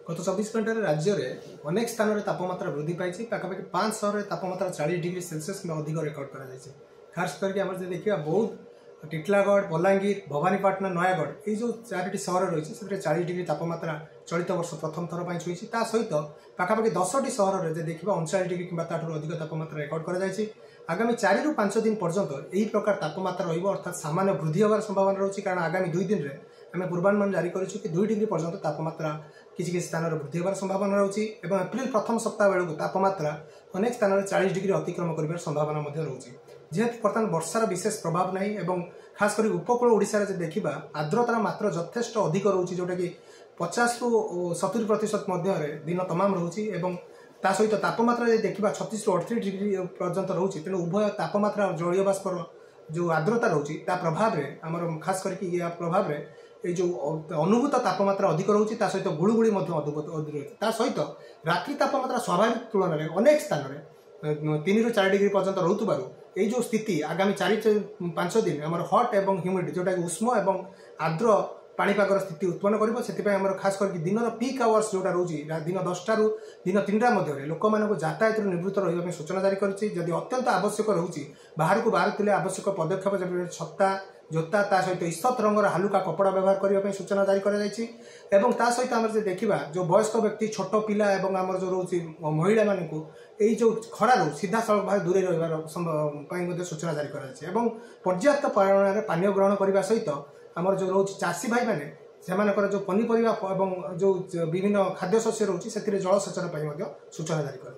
गत 24 घंटे राज्य में अनेक स्थान में तापमात्रा वृद्धि पाई पाखापाखि 5 सहर तापमात्रा 40 डिग्री सेल्सियस में अधिक रेकर्ड कर खास करके आम देखा बौद्ध टिटलागढ़ बलांगीर भवानीपाटना नयागढ़ ये 4टी सहर रही है 40 डिग्री तापमात्रा चलित वर्ष प्रथम थर पर छुई सहित पाखापाखि 10टी सहर में देखा 39 डिग्री कि अधिक तापमात्रा रेकर्ड कर आगामी 4 ରୁ 5 दिन पर्यंत यही प्रकार तापमात्रा रहा सामान्य वृद्धि होवार संभावना रही कारण आगामी 2 दिन में आम पूर्वानुमान जारी करूँ कि 2 डिग्री पर्यंत तापमात्रा किसी स्थान वृद्धि होवार संभावना रही है एप्रिल प्रथम सप्ताह बेलू तापमात्रा अनेक स्थान में 40 डिग्री अतिक्रम कर संभावना रही जेहेतु बर्तमान वर्षार विशेष प्रभाव नहीं खास कर उपकूल ओडिशा रे देखा आर्द्रतार मात्रा यथेष्ट अधिक रोचे जोटा कि 50 ରୁ 70% मध्य दिन तमाम रोचे ता सहित तापमात्रा देखा 36 ରୁ 38 डिग्री पर्यंत रोचे तेणु उभय तापमात्रा जलीय बाष्पर जो आर्द्रता रोचे प्रभाव में आम खास करके या प्रभाव में ये जो अनुभूत तापमात्रा अधिक रोचे सहित गुड़गुड़ी अधिक रोचे सहित रात्रि तापमात्रा स्वाभाविक तुलन में अनेक स्थान में 3 ରୁ 4 डिग्री पर्यंत रोथुबारु ये जो स्थिति आगामी 4-5 दिन आम हट एवं ह्यूमिड जोटा उष्म एवं आर्द्र पाणीपागर स्थिति उत्पन्न कर खास करके दिन पीक आवर्स जोटा रोचे दिन 10टा ରୁ दिन 3टा मध्य लोक यातायात निवृत्त रही सूचना जारी करी अत्यंत आवश्यक रोचे बाहर को बाहर आवश्यक पदक्षेप जब छत्ता जोता सहित ईषत रंगर हालुका कपड़ा व्यवहार करने सूचना जारी कर सहित आम देखा जो वयस्क व्यक्ति छोट पिला आम जो रोचे महिला मानू यही जो खरार सीधा सड़क भाव दूरे रही सूचना जारी कर पर्याप्त परिमाण पानीय ग्रहण करने सहित आमर जो रोच चाषी भाई मैंने से जो पनीपरिया जो विभिन्न खाद्य शस्य रोचे जलसेचन सूचना जारी कर।